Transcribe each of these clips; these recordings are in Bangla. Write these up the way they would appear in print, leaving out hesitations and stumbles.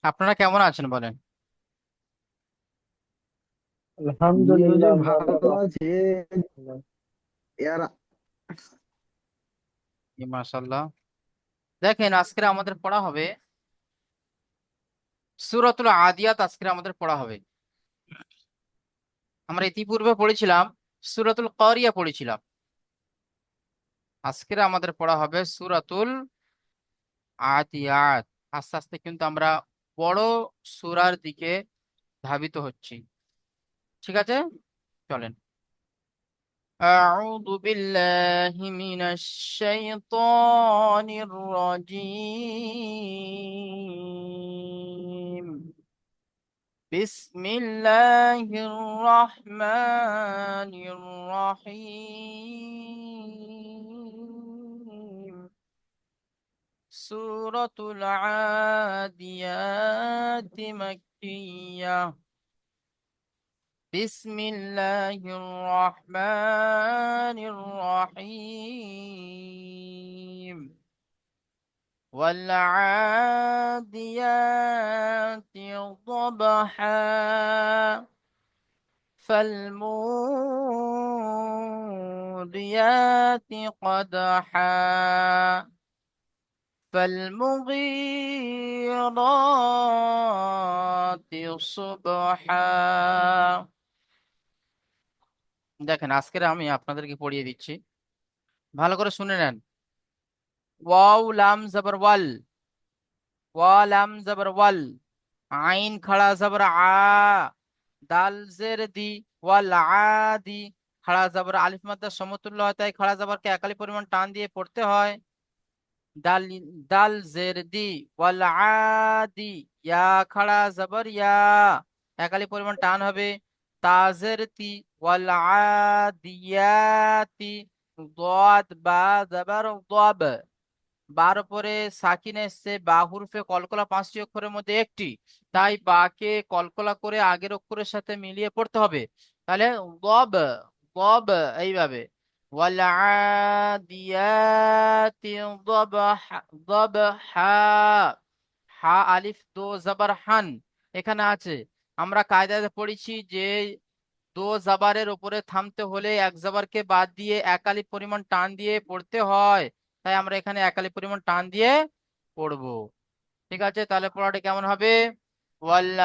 আপনারা কেমন আছেন বলেন? জি হুজুর আলহামদুলিল্লাহ ভালো ভালো। আছি। এর মাশাআল্লাহ। দেখেন, আজকে আমাদের পড়া হবে সূরাতুল আদিয়াত। আজকে আমাদের পড়া হবে, আমরা ইতিপূর্বে পড়েছিলাম সূরাতুল কারিয়া পড়েছিলাম। আজকে আমাদের পড়া হবে সূরাতুল আদিয়াত। আস্তে আস্তে কিন্তু আমরা বড় সূরার দিকে ধাবিত হচ্ছি। ঠিক আছে, চলেন। أعوذ بالله من الشيطان الرجيم. بسم الله الرحمن الرحيم. سورة العاديات مكية. بسم الله الرحمن الرحيم. والعاديات ضبحا. فالموريات قدحا. فالمغيرات صبحا. দেখেন, আজকের আমি আপনাদেরকে পড়িয়ে দিচ্ছি, ভালো করে শুনে নেন। ওয়াও লাম জবর ওয়াল। ওয়া লাম জবর ওয়াল। আইন খাড়া জবর আ। দাল জের দি। ওয়াল আদি। খাড়া জবর আলিফ মাদ্দা সমতুল্য হয়, তাই খাড়া জবরকে একালি পরিমাণ টান দিয়ে পড়তে হয়। দাল দাল জের দি। ওয়াল আদি। ইয়া খাড়া জবর ইয়া, একালি পরিমাণ টান হবে। তাজের তি। ওয়াল আদিয়াতি। দাদ বা জবর দাব। বার উপরে সাকিন এসছে, বা হুরফে কলকলা পাঁচটি অক্ষরের মধ্যে একটি, তাই বাকে কলকলা করে আগের অক্ষরের সাথে মিলিয়ে পড়তে হবে। তাহলে গব, গব, এইভাবে। ওয়াল আদিয়াতি দবহা। দবহা। হা আলিফ দো জবর হান এখানে আছে। আমরা কায়দাতে পড়েছি যে দো জাবারের উপরে থামতে হলে এক জাবারকে বাদ দিয়ে একালি পরিমাণ টান দিয়ে পড়তে হয়, তাই আমরা এখানে একালি পরিমাণ টান দিয়ে পড়বো। ঠিক আছে, তাহলে পড়াটা কেমন হবে? ওয়াল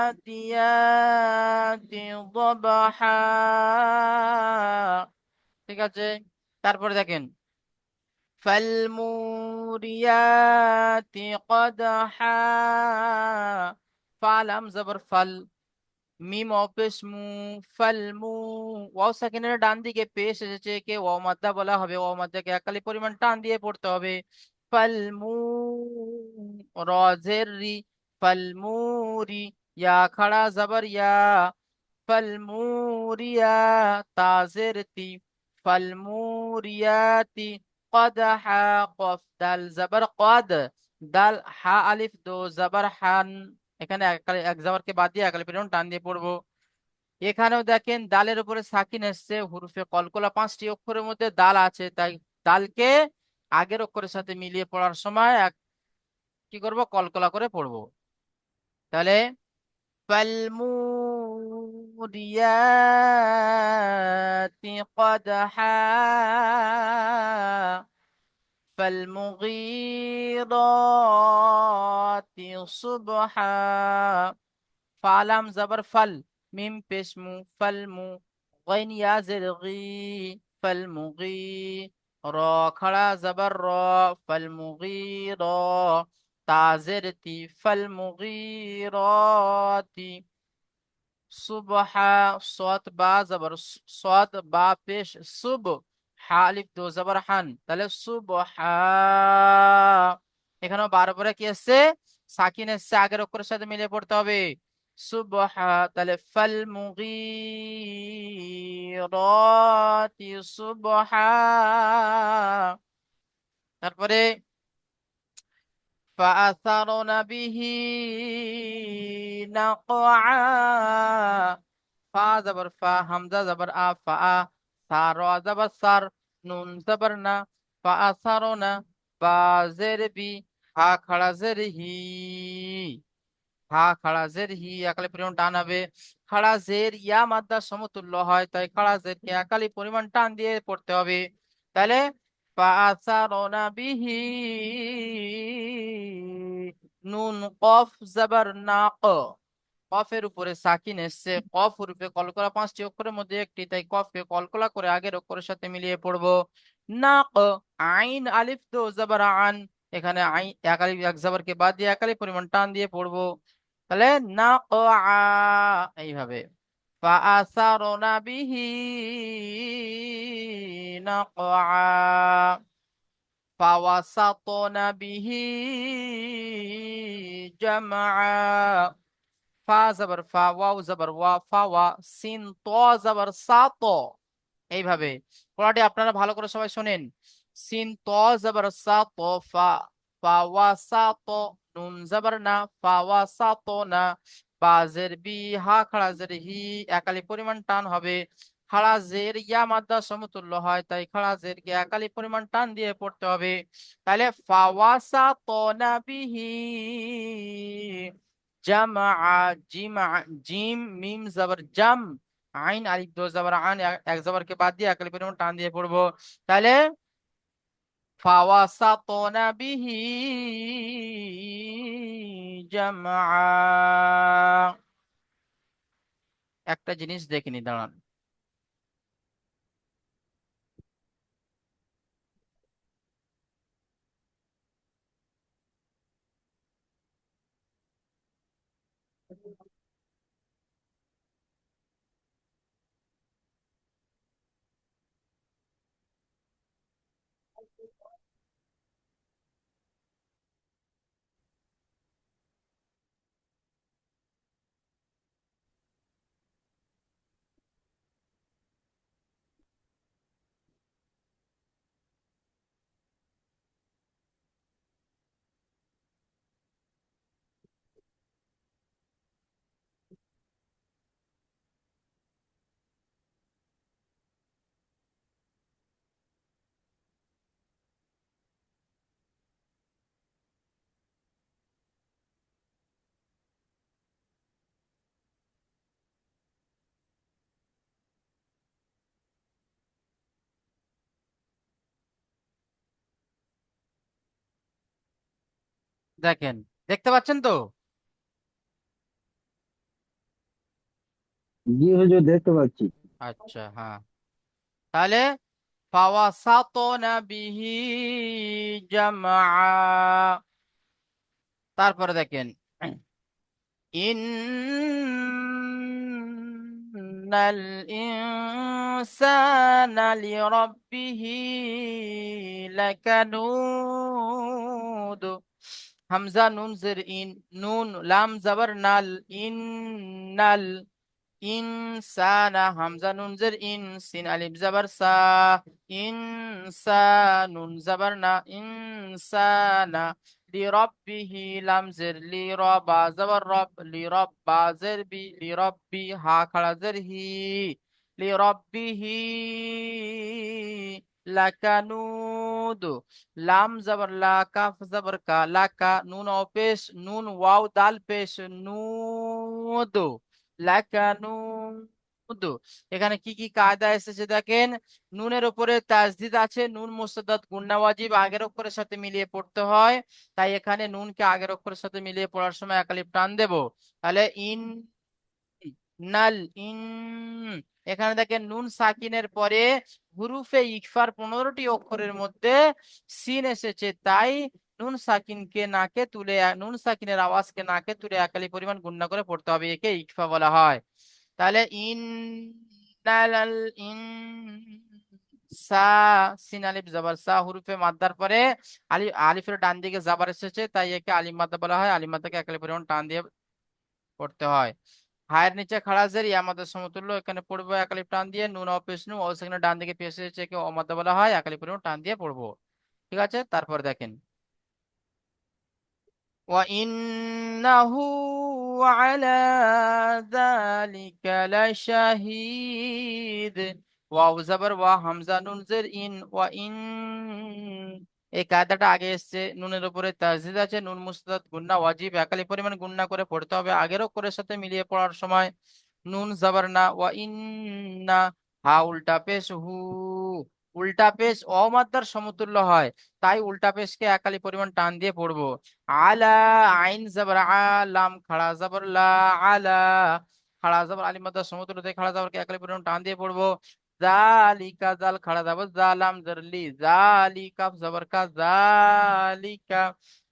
আদিয়াতি দবহা। ঠিক আছে, তারপরে দেখেন। ফালমুরিয়াতি কদহা। ফালাম জবর ফাল। মিম অপেশ মু। ফালমু। ওয়াও সাকিনের ডান দিকে পেশ এসেছে, কে ওয়াও মাদ্দা বলা হবে। ওয়াও মাদ্দাকে একালি পরিমাণ টান দিয়ে পড়তে হবে। ফালমু। রজের রি। ফালমুরি। ইয়া খাড়া জবর ইয়া। ফালমুরিয়া। তাজের তি। ফালমুরিয়াতি। কদহা। কফ দাল জবর কদ। দাল হা আলিফ দো জবর হান। এখানে এক জাবারকে বাদ দিয়ে একালি পরিমাণ টান দিয়ে পড়বো। এখানেও দেখেন দালের উপরে সাকিন এসছে, হুরুফে কলকলা পাঁচটি অক্ষরের মধ্যে দাল আছে, তাই দালকে আগের অক্ষরের সাথে মিলিয়ে পড়ার সময় কি করব, কলকলা করে পড়বো। তাহলে ফালমুরিয়াতি কদহা। ফালমুগীরাতি সুবহা। ফালাম জবর ফাল। মিম পেশমু। ফালমু। গাইন ইয়া জের গি। ফালমুগি। র খড়া জবর র। ফালমুগীর। তাজের তি। ফালমুগীরাতি। সুবহা। সদ বা জবর সদ বা পেশ সুব। হা আলিফ দো জবর হান, তাহলে সুবহা। এখানেও বারবার কি আসছে, সাকিন এসছে, আগের অক্ষরের সাথে মিলিয়ে পড়তে হবে। সুবহা। তাহলে ফাল মুগীরাতি সুবহা। তারপরে فأثرن به نقعا. ফা জবর ফা, হামজা জবর আ, ফা আ। সা র জবর সার, নুন জবর না। ফা আসারনা। বা জের বি। হা খাড়া জের হি, হা খাড়া জের হি একালি পরিমাণ টান হবে। খাড়া জের ইয়া মাদ্দার সমতুল্য হয়, তাই খাড়া জের কে একালি পরিমাণ টান দিয়ে পড়তে হবে। তাহলে ফাআসারনা বিহি, নুন কফ জাবার না ক, কফের উপরে সাকিন এসছে, কফ রূপে কলকলা 5টি অক্ষরের মধ্যে একটি, তাই কফকে কলকলা করে আগের অক্ষরের সাথে মিলিয়ে পড়বো। না ক, আইন আলিফ দো জাবার আন, এখানে আইন এক আলিফ এক জাবারকে বাদ দিয়ে এক আলিফ পরিমাণ টান দিয়ে পড়বো। তাহলে না ক আ, এইভাবে ফাআসারনা বিহি না ক আ, ফাওয়াসাতনা বিহি জামআ। ফা জাবার ফা, ওয়াও জাবার ওয়া, ফা ওয়া, সিন ত জাবার সা ত। এইভাবে পড়াটি আপনারা ভালো করে সবাই শোনেন। সিন ত জাবার সা ত, ফা, ফা ওয়া সা ত, নুন জাবার না, ফা ওয়া সা ত না, বাজের বি, হা খাড়া জের হি একালি পরিমাণ টান হবে। খাড়া জের ইয়া মাদ্দা সমতুল্য হয়, তাই খাড়া জের কে একালি পরিমাণ টান দিয়ে পড়তে হবে। তাহলে ফা ওয়া সা ত না বিহি জামআ, জিমআ, জিম মিম জাবার জাম, আইন আলিফ দো জাবার আন, এক জাবারকে বাদ দিয়ে একালি পরিমাণ টান দিয়ে পড়বো। তাহলে ফাওয়াসাতনা বিহি জামআ। একটা জিনিস দেখিনি, দাঁড়ান। দেখেন, দেখতে পাচ্ছেন তো? জি হুজুর, দেখতে পাচ্ছি। আচ্ছা, হ্যাঁ। তাহলে ফাওয়াসাতনা বিহি জামআ। তারপরে দেখেন, ইন্নাল ইনসানা লিরাব্বিহি লাকানুদ। হামজা নুন জের ইন, নুন লাম জাবার নাল, ইন্নাল ইনসানা, হামজা নুন জের ইন, সিন আলিফ জাবার সা, ইনসানুন জাবার না, ইনসানা, লিরাব্বিহি লাম জের লি, র বা জাবার রব, লিরাব বা জের বি, লিরাব্বি হা খাড়া জের হি, লিরাব্বিহি লাকানুদ, লাম জাবার লা, কাফ জাবার কা, লাকা, নুন ও পেশ, নুন ওয়াও দাল পেশ, নুদ, লাকানুদ। এখানে কি কি কায়দা এসেছে দেখেন। নুনের উপরে তাসদিদ আছে, নুন মুসাদ্দাদ গুন্না ওয়াজিব আগের অক্ষরের সাথে মিলিয়ে পড়তে হয়, তাই এখানে নুনকে আগের অক্ষরের সাথে মিলিয়ে পড়ার সময় এক আলিফ টান দেব। তাহলে ইন নাল, ইন, এখানে দেখেন নুন সাকিনের পরে হুরুফে ইকফার 15টি অক্ষরের মধ্যে সিন এসেছে, তাই নুন সাকিনকে নাকে তুলে, নুন সাকিনের আওয়াজকে নাকে তুলে একালি পরিমাণ গুণনা করে পড়তে হবে, একে ইকফা বলা হয়। তাহলে ইন নাল, ইন সা, সিন আলিফ জাবার সা, হুরুফে মাদ্দার পরে আলিফের ডান দিকে জাবার এসেছে, তাই একে আলিম মাদ্দা বলা হয়, আলিম মাদ্দাকে একালি পরিমাণ টান দিয়ে পড়তে হয়। হায়ের নিচে খাড়া জের ইয়া মাদ্দার সমতুল্য, এখানে পড়বো এক আলিফ টান দিয়ে, নুন ও পেশ নু, ও সেখানে ডান দিকে পেশ এসেছে, একে অমাদ্দা বলা হয়, এক আলিফ পরিমাণ টান দিয়ে পড়বো। ঠিক আছে, তারপর দেখেন, وَإِنَّهُ عَلَى ذَلِكَ لَشَهِيدٌ। ওয়াও জাবার ওয়া, হামজা নুন জের ইন, ওয়া ইন, এই কায়দাটা আগে এসছে, নুনের উপরে তাজদিদ আছে, নুন মুস্তাদ গুন্না ওয়াজিব, একালি পরিমাণ গুন্না করে পড়তে হবে। আগের অক্ষরের সাথে মিলিয়ে পড়ার সময় নুন জাবার না, ওয়া ইন্না, হা উল্টা পেশ হু, উল্টা পেশ অমাত্রার সমতুল্য হয়, তাই উল্টা পেশকে একালি পরিমাণ টান দিয়ে পড়বো। আলা, আইন জাবার আ, লাম খাড়া জাবার লা, আলা, খাড়া জাবার আলিম মাদ্রার সমতুল্য, তাই খাড়া জাবারকে একালি পরিমাণ টান দিয়ে পড়বো। জালিকা, জাল খাড়া জাবার জালাম জারলি, জালিকা জাবার কা, জালিকা।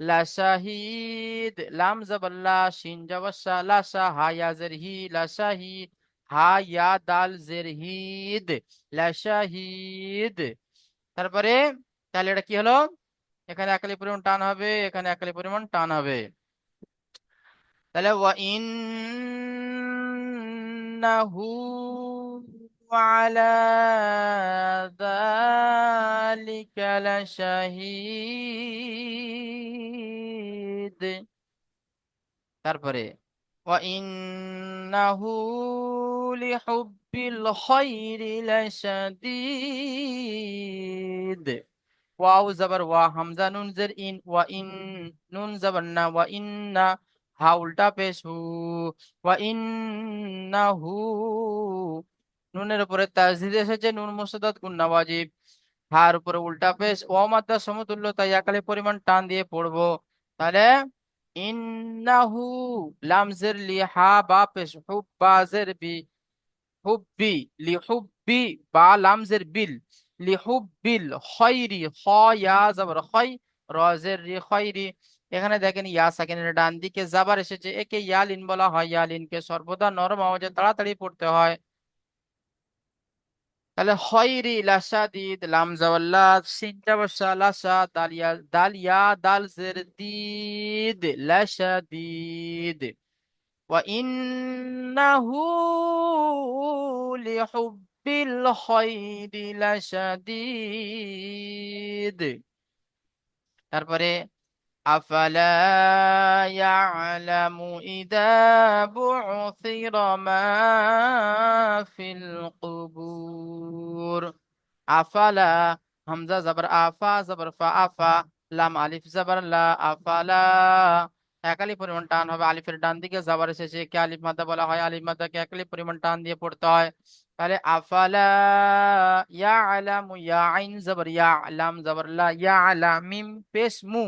লা শাহিদ, লাম জাবার লা, শিন জাবার শা, লা শা, হা ইয়া জের হি, লা শাহিদ, হা ইয়া দাল জের হিদ, লা শাহিদ। তারপরে তাহলে এটা কি হলো, এখানে একালি পরিমাণ টান হবে, এখানে একালি পরিমাণ টান হবে। তাহলে ওয়া ইন্নাহু আলা যালিকা লাশাহিদ। তারপরে ওয়া ইন্নাহু লিহুব্বিল খাইরি লাশাদীদ। ওয়াও জাবার ওয়া, হামজা নুন জের ইন, ওয়া ইন, নুন জাবার না, ওয়া ইন্না, হা উল্টা পেশ হু, ওয়া ইন্নাহু, নুনের উপরে তাজদিদ এসেছে, নুন মুসাদ্দাদ গুন্না ওয়াজিব, হার উপরে উল্টা পেশ ও মাদ্দা সমতুল্য, তাই একালে পরিমাণ টান দিয়ে পড়বো। তাহলে ইন্নাহু, লাম জের লি, হা বা পেশ, হুব্বা জের বি, হুব্বি, লি হুব্বি, বা লাম জের বিল, লি হুব্বিল খয়রি, খ ইয়া জাবার খয়, র জের রি, খয়রি। এখানে দেখেন ইয়া সাকিনের ডান দিকে জাবার এসেছে, একে ইয়ালিন বলা হয়, ইয়ালিনকে সর্বদা নরম আওয়াজে তাড়াতাড়ি পড়তে হয়। তাহলে খয়রি লাশাদিদ, লাম জাওয়াল্লা, সিন জাবাসা লাশা, দালিয়া দালিয়া দাল জের দিদ, লাশাদিদ। ওয়া ইন্নাহু লিহুব্বিল খায়রি লাশাদীদ। তারপরে আফালা ইয়ালামু ইদা বু'থিরা মা ফিল কুবুর। আফালা, হামজা জাবার আফা, জাবার ফা, আফা, লাম আলিফ জাবার লা, আফালা, একালি পরিমাণ টান হবে, আলিফের ডান দিকে জাবার এসেছে, কে আলিফ মাদ্দা বলা হয়, আলিফ মাদ্দাকে একালি পরিমাণ টান দিয়ে পড়তে হয়। তাহলে আফালা ইয়ালামু, ইয়া আইন জাবার ইয়া, লাম জাবার লা, ইয়ালাম, মিম পেশ মু,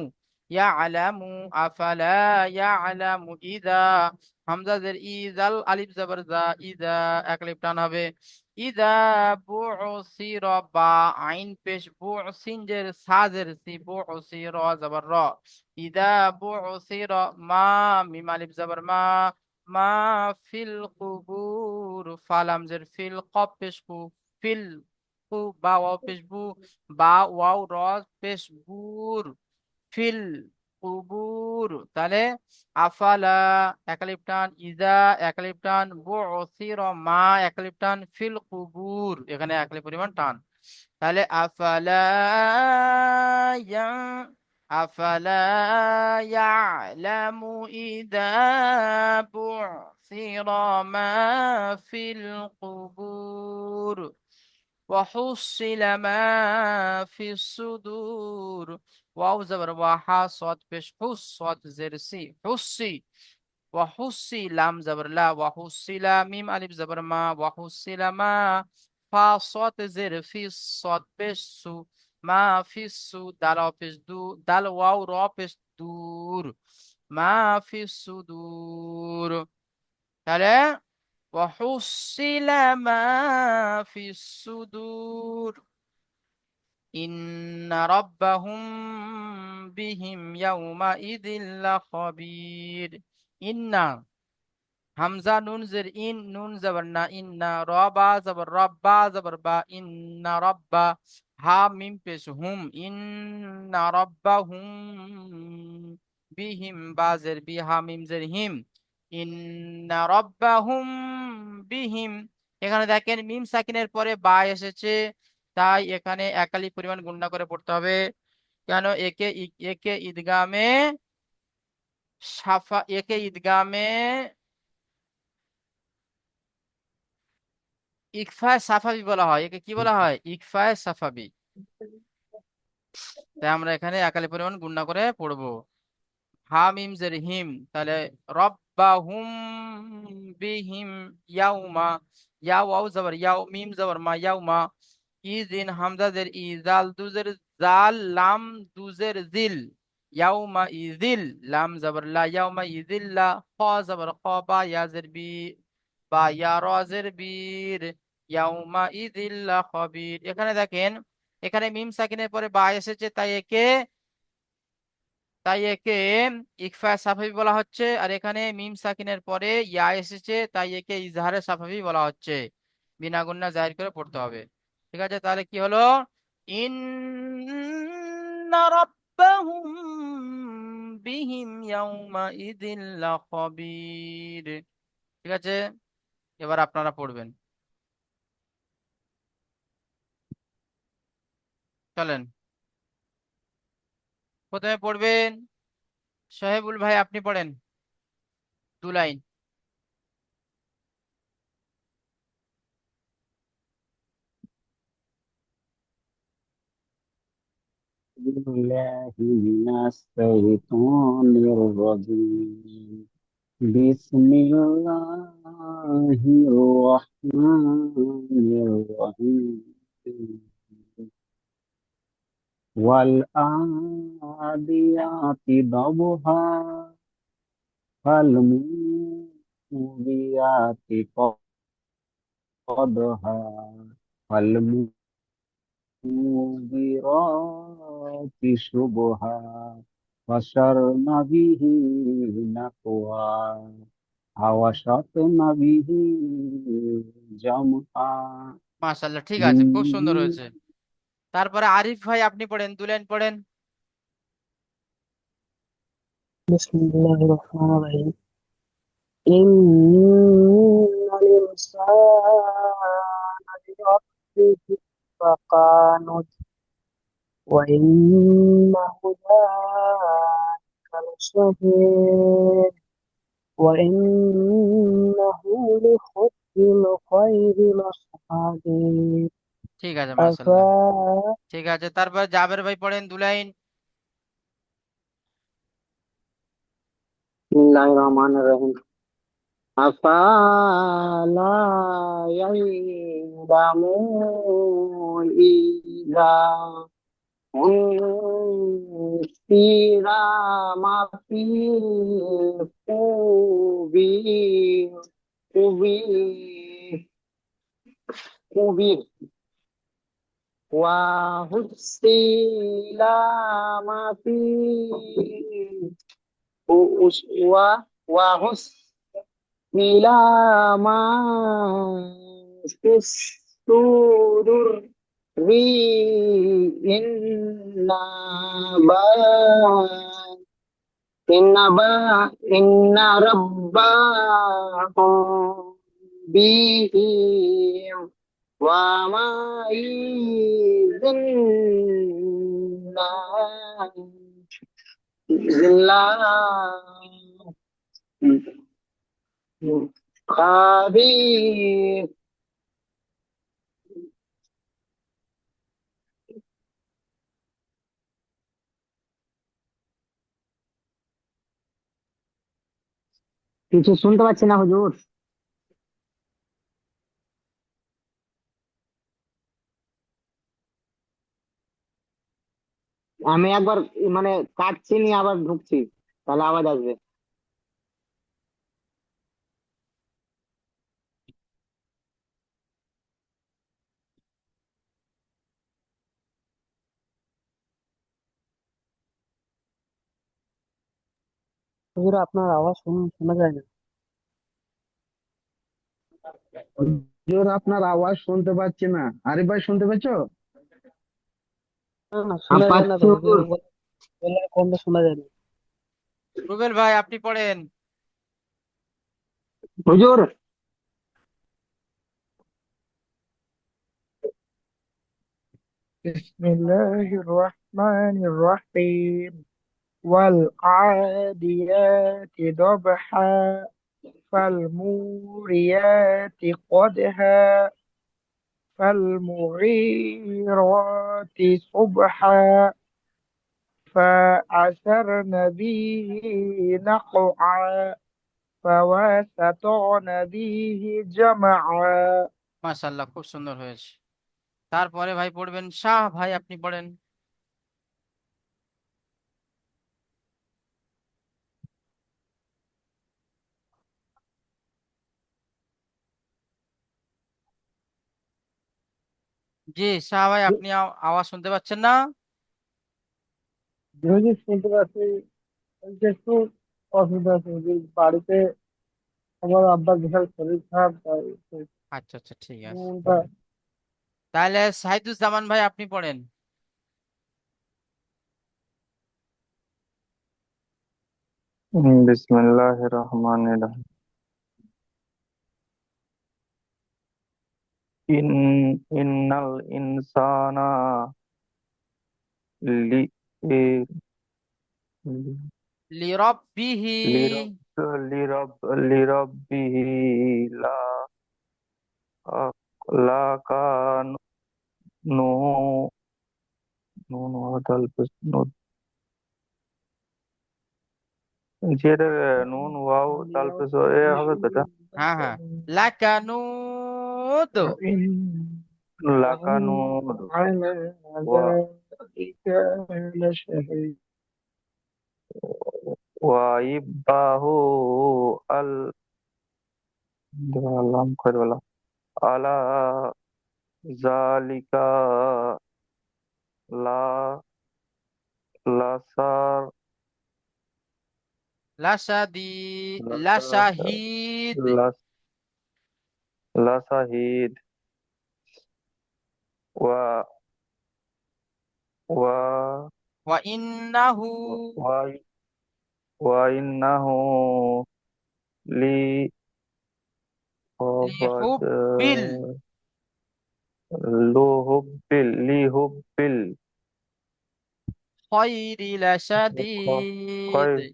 ইয়ালামু, আফালা ইয়ালামু ইদা, হামজা জের ই, জাল আলিফ জাবার জা, ইদা, একালি টান হবে। ইদা বু'সিরা, বা আইন পেশ বু, সিন জের সা জের সি, বু'সিরা জাবার র, ইদা বু'সিরা মা, মিম আলিফ জাবার মা, মা ফিল কুবুর, ফালাম জের ফিল, কফ পেশ কু, ফিল কু, বা ওয়াও পেশ বু, বা ওয়াও র পেশ বুর, ফিল কুবুর। তাহলে আফালা একালিফ টান, ইজা একালিফ টান, বু'সিরা মা একালিফ টান, ফিল কুবুর এখানে একালিফ পরিমাণ টান। তাহলে আফালা ইয়া, আফালা ইয়ালামু ইদা বু'সিরা মা ফিল কুবুর, وحصل ما في الصدور، واو زبر واحا، صاد পেশ হুস, صاد জের সি, হুসি, ওয়াহুসি, লাম জবর লা, ওয়াহুসিলা, মিম আলিফ জবর মা, ওয়াহুসিলা মা, ফা সত জের ফি, সত পেশ সু, মা ফিসু, দাল ওয়াও পেশ দু, দাল ওয়াও র পেশ দূর, মা ফিসুদূর। তাহলে ওয়াহুসিলা মা ফিসুদূর, ইন্না রাব্বাহুম বিহিম ইয়াউমা ইযিল লাখাবীর। ইন্না, হামজা নুন জের ইন, নুন জবর না, ইন্না, রবা জবর রব্বা জবর বা, ইন্না রব্বা, হা মিম পেশ হুম, ইন্না রাব্বাহুম বিহিম, বা জের বি, হা মিম জের হিম, ইন্না রাব্বাহুম বিহিম। এখানে দেখেন মিম সাকিনের পরে বা এসেছে, তাই এখানে একালি পরিমাণ গুণনা করে পড়তে হবে। কেন, একে ঈদগামে সাফা, একে ঈদগামে ইকফায়ে সাফাবি বলা হয়, একে কি বলা হয়, ইকফায়ে সাফাবি। তাই আমরা এখানে একালি পরিমাণ গুণনা করে পড়বো। হামিম জের হিম, তাহলে রব্বাহুম বিহিম ইয়াউমা, ইয়া ওয়াও জবর ইয়াও, মিম জবর মা, ইয়াউমা। ইদিন হামজা জের ই, জাল দুজের জাল, লাম দুজের জিল, ইয়াউমা ইজিল, লাম জবর লা, ইয়াউমা ইজিল্লা। খ জবর খ, বা ইয়া জের বি, বা ইয়া র জের বীর, ইয়াউমা ইজিল্লা খবীর। এখানে দেখেন, এখানে মিম সাকিনের পরে বা এসেছে, তাই একে ইকফা সাফাবি বলা হচ্ছে। আর এখানে মিম সাকিনের পরে ইয়া এসেছে, তাই একে ইজহারে সাফাবি বলা হচ্ছে। বিনা গুন্না জাহির করে পড়তে হবে। ঠিক আছে, তাহলে কি হলো? ইন্না রাব্বাহুম বিহিম ইয়াউমা ইযিল লাখবীর। ঠিক আছে, এবার আপনারা পড়বেন, চলেন। প্রথমে পড়বেন সোহেবুল ভাই, আপনি পড়েন 2 লাইন। بالله من الشيطان الرجيم. بسم الله الرحمن الرحيم. والعاديات ضبحا فالموريات قدحا فالمغيرات شبها وشرن به نقوا وشطن به جمعا মাশাআল্লাহ, ঠিক আছে, খুব সুন্দর إن হয়েছে। তারপরে আরিফ ভাই, আপনি পড়েন, 2 লাইন পড়েন। بسم الله الرحمن الرحيم. إن الإنسان لربه لقانط وإنه ذلك لشهيد وإنه لحب الخير لشديد ঠিক আছে, মাশাআল্লাহ, أفا ঠিক আছে। তারপর জাবের ভাই পড়েন 2 লাইন। بسم الله الرحمن الرحيم. أفلا يعلمون إذا أنذر ما في القبور قبور قبور وحصل ما في وحصل ما في الصدور إن إن ربهم بهم وما يذلون خبير. কিছু শুনতে পাচ্ছি না হুজুর। আমি একবার মানে কাটছি নি আবার ঢুকছি, তাহলে আওয়াজ আসবে। হুজুর, আপনার আওয়াজ শোনা যায় না। হুজুর আপনার আওয়াজ শুনতে পাচ্ছি না। আরিফ ভাই শুনতে পাচ্ছো? না না, শোনা যায় না তো পাচ্ছি হুজুর। হুজুর, গলার কণ্ঠ শোনা যায় না। রুবেল ভাই, আপনি পড়েন। হুজুর بسم الله الرحمن الرحيم. والعاديات ضبحا فالموريات قدحا فالمغيرات صبحا فعثرن به نقعا فوسطن به جمعا। মাশাআল্লাহ, খুব সুন্দর হয়েছে। তারপরে ভাই পড়বেন শাহ ভাই, আপনি পড়েন। জি শাহ ভাই, আপনি আওয়াজ শুনতে পাচ্ছেন না? যদি শুনতে পাচ্ছি, কিন্তু একটু অসুবিধা আছে যে বাড়িতে আমার আব্বার বিশাল শরীর খারাপ, তাই একটু আচ্ছা আচ্ছা, ঠিক আছে। মনটা। তাহলে সাইদুজ্জামান ভাই, আপনি পড়েন। বিসমিল্লাহির রহমানির রহিম। ইন ইন্নাল ইনসানা লি লি- লিরাব্বিহি লিরাব লিরাব লিরাব্বিহি লা লাকানু নুন ওয়াদাল নুন যেটা নুন ওয়াও তালপেস এ হবে তো এটা হ্যাঁ হ্যাঁ, লাকানুদ। লাকানুদ على ওয়া ذلك لشهيد। ওয়াইবাহু আল আলাম খৈরওয়ালা আলা জালিকা লা লাসার লাসাদি লাসা লাশাহিদ। লাস লাসাহিদ ওয়া ওয়া ওয়া ইন্নাহু ওয়া ওয়া ইন্নাহু লি খবর লিহুব্বিল লিহুব্বিল খয়রি খ- লাশাদীদ। খয়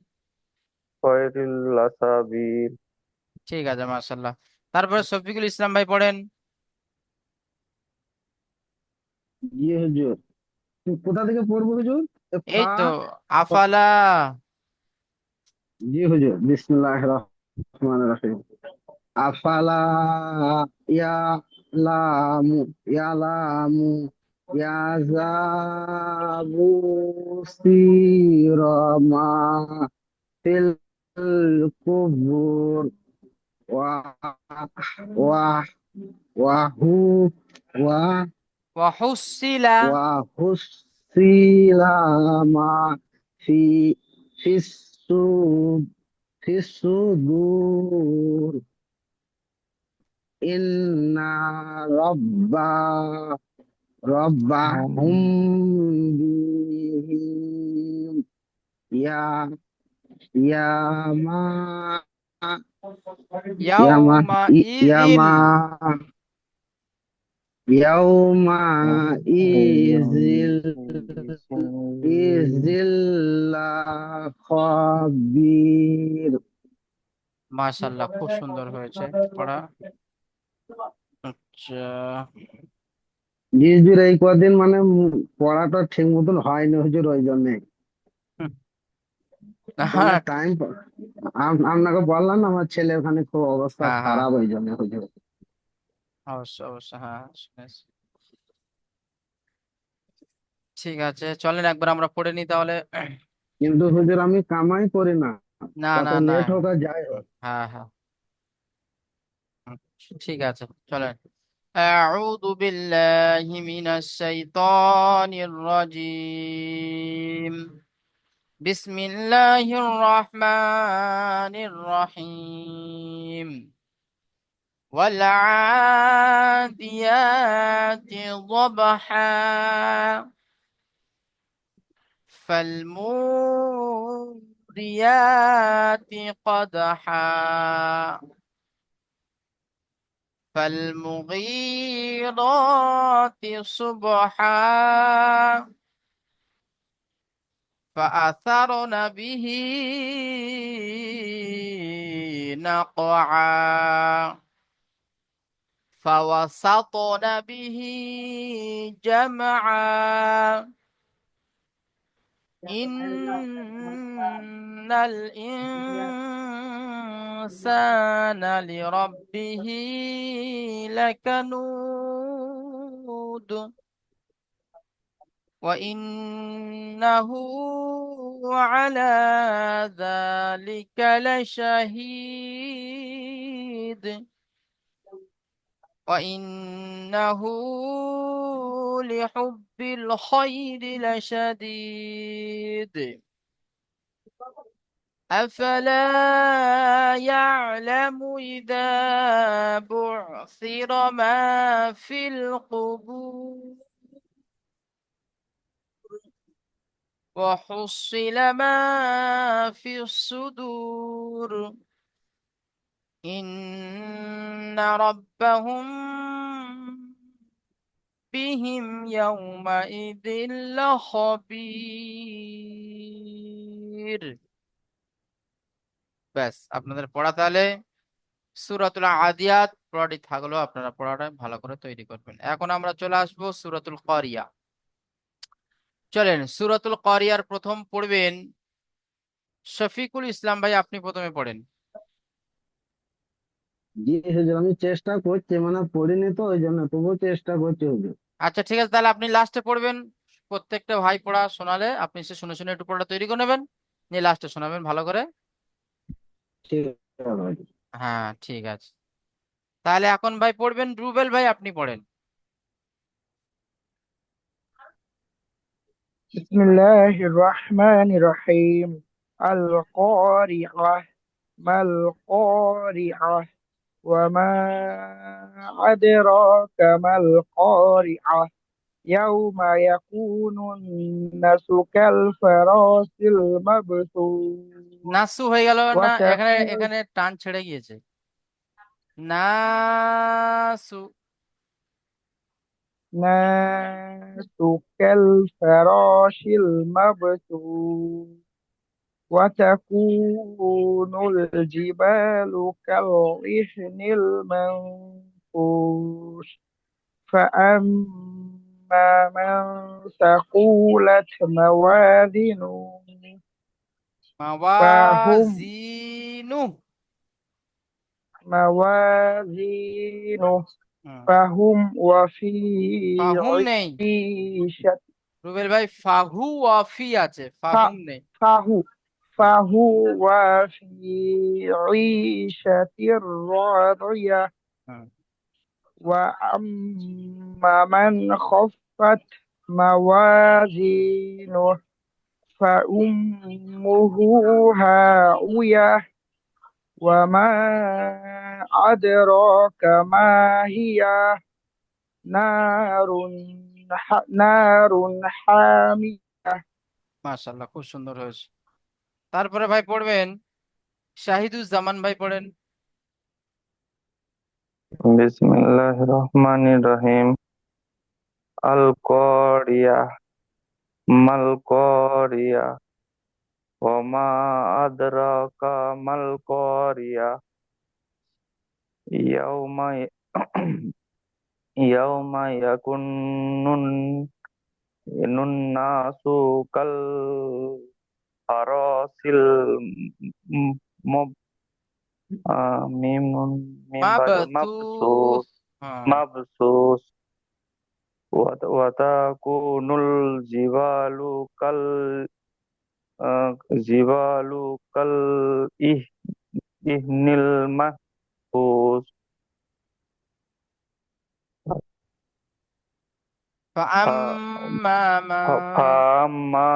খয়রিল লাসাবির। ঠিক আছে, মাশাআল্লাহ। তারপরে শফিকুল ইসলাম ভাই পড়েন। জি হুজুর। কোথা থেকে পড়বো হুজুর? এ এই ফা। তো, আফালা। জি হুজুর, বিসমিল্লাহির রহমানির রহিম। আফালা ইয়ালামু ইয়ালামু ইয়াজাবু সিরমা ফিল কুবুর ওয়া ওয়া ওয়াহু ওয়া ওয়া হুসিলা ওয়া হুসিলামা ফি ফিসু ফিসুদুর ইন্না রাব্বা রাব্বাহুম বিহিম ইয়া ইয়ামা ইয়ামা ইয়াউমা ইযিল। ইয়ামা ইয়াউমা ইযিল ইযিল্লা খাবির। মাশাআল্লাহ, খুব সুন্দর হয়েছে পড়া। আচ্ছা। জি হুজুর, এই কদিন মানে পড়াটা ঠিক মতন হয়নি হুজুর, ওই জন্যে হুম, কোনো হ্যাঁ টাইম। আপনাকে বললাম না, আমার ছেলে ওখানে খুব অবস্থা হ্যাঁ হ্যাঁ, খারাপ, ওই জন্য হুজুর। অবশ্যই অবশ্যই, হ্যাঁ শুনেছি। ঠিক আছে, চলেন একবার আমরা পড়ে নিই তাহলে। কিন্তু হুজুর আমি কামাই করি না, না কত না না, লেট হোক আর যাই হোক। হ্যাঁ হ্যাঁ, হুম, ঠিক আছে, চলেন। أعوذ بالله من الشيطان الرجيم. بسم الله الرحمن الرحيم. والعاديات ضبحا فالموريات قدحا فالمغيرات صبحا فأثرن به نقعا فوسطن به جمعا ইন্নাল ইনসানা লিরাব্বিহি লাকানুদ ওয়া ইন্নাহু আলা যালিকা লাশাহীদ وإنه لحب الخير لشديد أفلا يعلم إذا بعثر ما في القبور وحصل ما في الصدور إن ربهم بهم يومئذ لخبير ব্যাস আপনাদের পড়া তাহলে সূরাতুল আদিয়াত পড়াটি থাকলো, আপনারা পড়াটা ভালো করে তৈরি করবেন। এখন আমরা চলে আসবো সূরাতুল কারিয়া। চলেন, সূরাতুল কারিয়ার প্রথম পড়বেন শফিকুল ইসলাম ভাই, আপনি প্রথমে পড়েন। জি হুজুর, আমি চেষ্টা করছি, মানে পড়িনি তো ওই জন্য, তবুও চেষ্টা করছি হুজুর। আচ্ছা ঠিক আছে, তাহলে আপনি লাস্টে পড়বেন। প্রত্যেকটা ভাই পড়া শোনালে আপনি সে শুনে শুনে একটু পড়াটা তৈরি করে নেবেন, নিয়ে লাস্টে শোনাবেন ভালো করে। ঠিক আছে হুজুর। হ্যাঁ ঠিক আছে, তাহলে এখন ভাই পড়বেন রুবেল ভাই, আপনি পড়েন। بسم الله الرحمن الرحيم. القارعة. ما القارعة؟ وما أدراك ما القارعة؟ يوم يكون الناس كالفراش المبثوث নাসু হয়ে গেল না, এখানে وتكون এখানে টান ছেড়ে গিয়েছে। নাসু। الناس كالفراش المبثوث وتكون الجبال كالعهن المنفوش فأما من ثقولت موازينه فهم মাওয়াজিনু। موازينه হুম, فهم وفي ফাহুম নেই عيشة রুবেল ভাই, ফাহু ওয়াফি আছে, ফাহুম নেই। فهو فهو في عيشة راضية হুম। وأما من خفت موازينه فأمه هاوية وما أدراك ما هي نار نار حامية. মাশাআল্লাহ, খুব সুন্দর হয়েছে। তারপরে ভাই পড়বেন শাহিদুজ্জামান ভাই, পড়েন। বিসমিল্লাহির রহমানির রহিম। আল কারিয়াহ। মাল কারিয়াহ। ওয়া মা আদরাকা মাল কারিয়াহ। ইয়াউমা ইয়াউমা ইয়াকুনুন নাসু কাল ফারাসিল ম- মব- মিম নুন মিম বাদ মাবসুস। মাবসুস হ্যাঁ। মাবসুস ওয়াতাকুনুল জিবালু কাল আহ, জিবালু কাল ইহ ইহনিল মাহফুজ فأما من ফাম্মা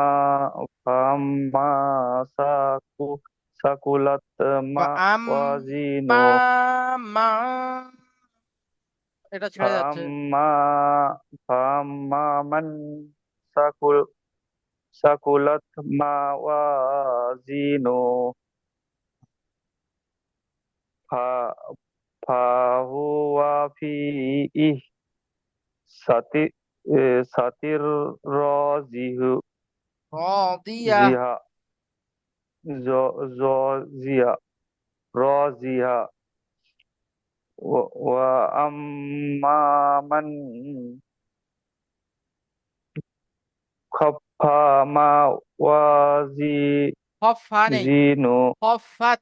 ফাম্মা সাকু সাকুলাত فأما মাওয়াজিনু من এটা ছেড়ে যাচ্ছে। ফাম্মা ফাম্মা মান সাকুল সাকুলাত মাওয়াজিনু ফা ফাহুয়া ফি সাতি সাতির রাজিহু রাদিয়া। জিহা জিয়া রাজিহা ওয়া আম্মা মান ফা মা ওয়াজি খফ ফা নেই, জিনো খফাত।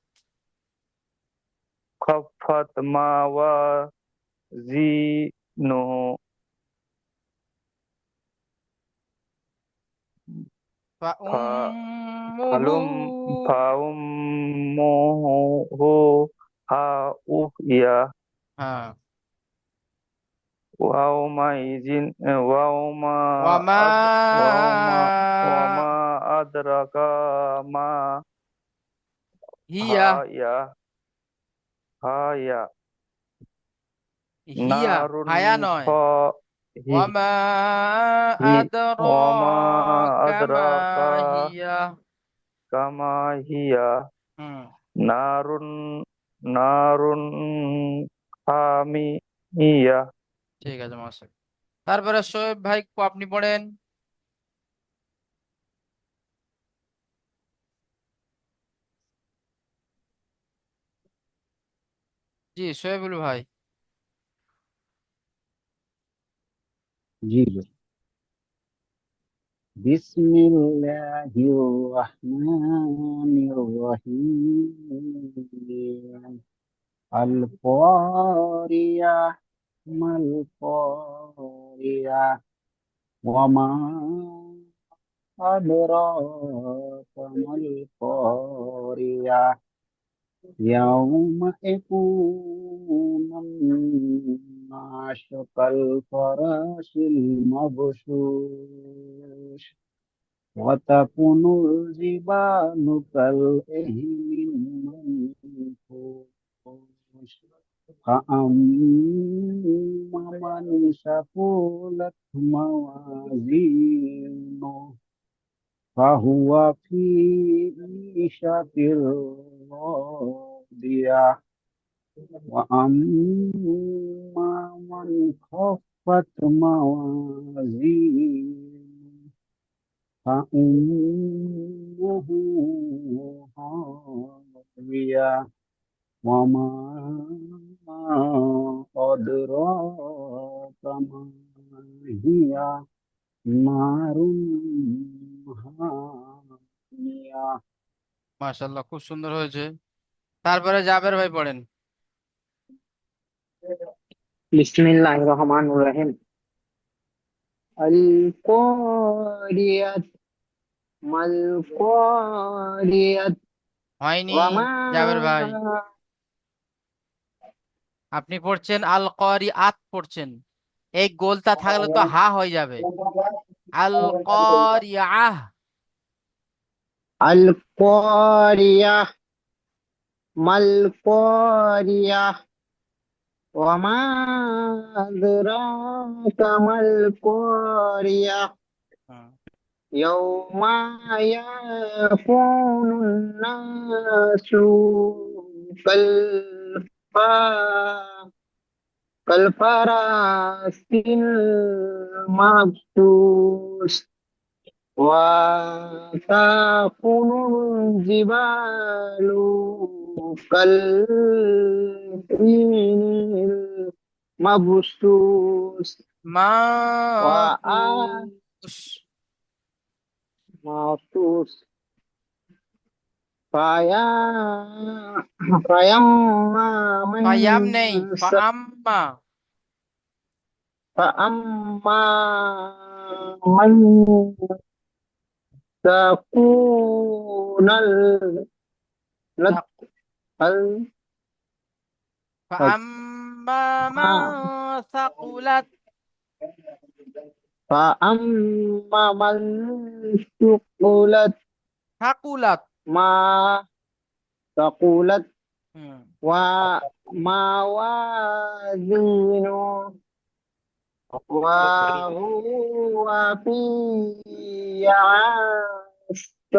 খফাত মা ওয়াজিনো ফা ফা উম্মুহু ফালুম ফাউম্মুহু হাউয়া হ্যাঁ, ওয়াউমা ইজিন ওয়াউমা ওয়ামা আদ ওয়াউমা ওয়ামা আদরাকা মা হিয়া, হায়া হায়া হিয়া নারুন হায়া নয়, হ হি ওয়ামা হি ওয়ামা আদরাকা মা আদরাকা হিয়া। কামা হিয়া হুম, নারুন নারুন হামিয়া। ঠিক আছে মাস্টার। তারপরে শোয়েব ভাই আপনি পড়েন। জি শোয়েবুল ভাই। জি জি। বিসমিল্লাহির রহমানির রহিম। আল কারিয়াহ মাল কারিয়াহ ওয়া মা আদরাকা মাল কারিয়াহ ইয়াউমা ইয়াকুনুন নাসু কাল ফারাশিল মাবসুস ওয়া তাকুনুল জিবালু কাল ইহনিল মানফুশ فأما من ثقلت موازينه فهو في عيشة راضية وأما من خفت موازينه فأمه هاوية وما أدراك ما هي نار حامية মাশাআল্লাহ, খুব সুন্দর হয়েছে। তারপরে জাবের ভাই পড়েন। বিসমিল্লাহির রহমানির রহিম। আল কারিয়াত মাল কারিয়াত হয়নি ওয়া মা জাবের ভাই, আপনি পড়ছেন আল করি আত পড়ছেন, এই গোলটা থাকলে তো হা হয়ে যাবে। আল করিয়াহ। আল কারিয়াহ মাল কারিয়াহ ওয়া মা আদরাকা মাল কারিয়াহ হুম, ইয়াউমা ইয়াকুনুন নাসু কাল ফা كالفراس المبثوث وتكون الجبال كالعهن المبثوث মাফুস। ومبثوث فيا فيما من ফায়াম নেই, ফাআম্মা। فأما من تكون তাক- ال- ফাআম্মা মান সাকুলাত। فأما من ثقلت সাকুলাত। ما ثقلت হুম, وموازينه وهو في عيشة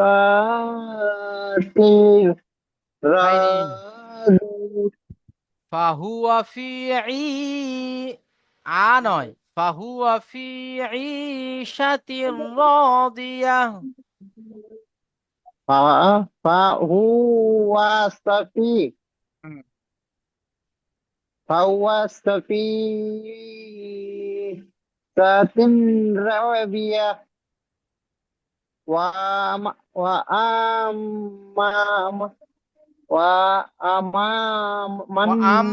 হয়নি। راضية ফাহুয়া ফি আ নয়, ফাহুয়া ফি ঈশাতির রাদিয়াহ। فهو سفيه হুম, فهو سفيه ذات رابية وأم وأمام وأمام ও আম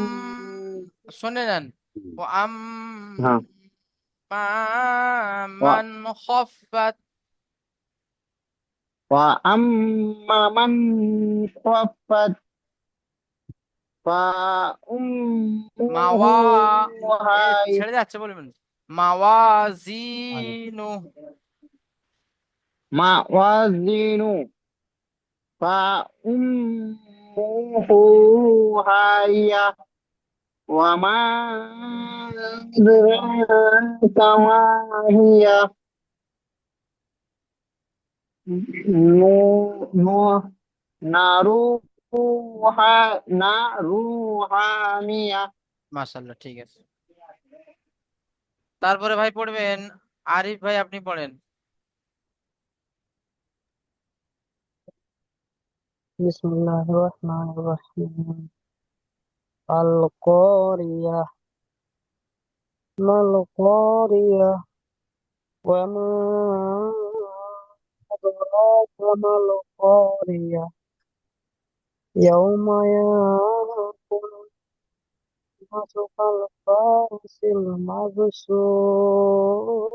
শুনে নেন। ও আম হ্যাঁ মান খফাত। وأما من خفت فأمه মাওয়া هاوية ছেড়ে যাচ্ছে বলবেন মাওয়াজিনু। موازينه فأمه هاوية وما أدراك ما هي نو نو نارو نارو حامية মাশাআল্লাহ, ঠিক আছে। তারপরে ভাই পড়বেন আরিফ ভাই, আপনি পড়েন। Bismillahirrahmanirrahim. Al-Qariyah. Mal-Qariyah. Wa ma adraka mal-Qariyah. Yawma yakunu an-nasu kal-farasil mabsur.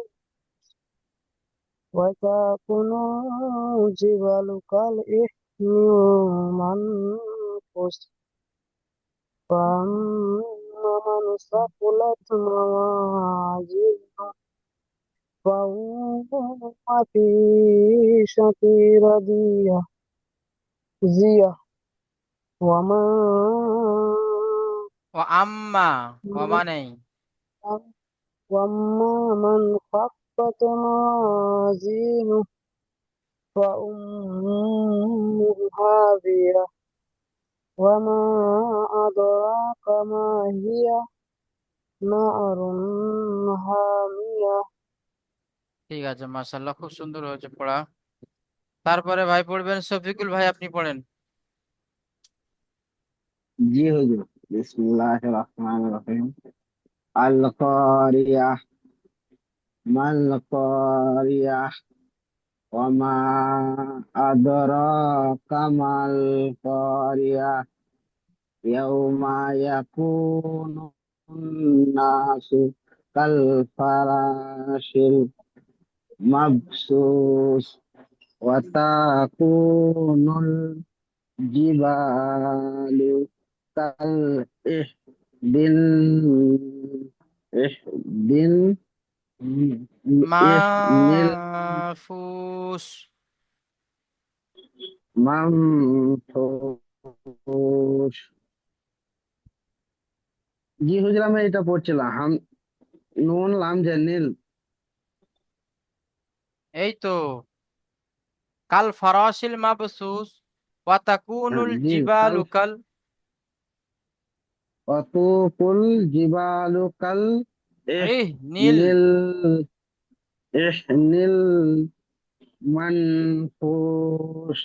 Wa takunu al-jibalu kal-ihni al-manfus. فأما من ثقلت موازينه فهو في عيشة راضية وما ও আম্মা, কমা নেই। وأما من خفت موازينه فأمه هاوية وما أدراك ما هي نار حامية. ঠিক আছে, মাশাআল্লাহ, খুব সুন্দর হয়েছে পড়া। তারপরে ভাই পড়বেন শফিকুল ভাই, আপনি পড়েন। জি হুজুর। বিসমিল্লাহির রহমানির রহিম। আল কারিয়াহ। মাল কারিয়াহ। ওয়া মা আদরাকা মাল কারিয়াহ। ইয়াউমা ইয়াকুনু নাসু কাল ফারাশিল মাবসুস ওয়া তাকুনুল জিবালু কাল ইহদিন ইহদিন ইহনিল মাহফুস। মামফুস। জি হুজুর, আমি এটা পড়ছিলাম নুন লাম জেনিল। এই তো, কাল ফরাশিল মাবসুস ওয়া তাকুনুল জি কাল জিবালু কাল। অতুকুল জিবালু কাল এই নীল। ইহনিল ইহনিল মানফুস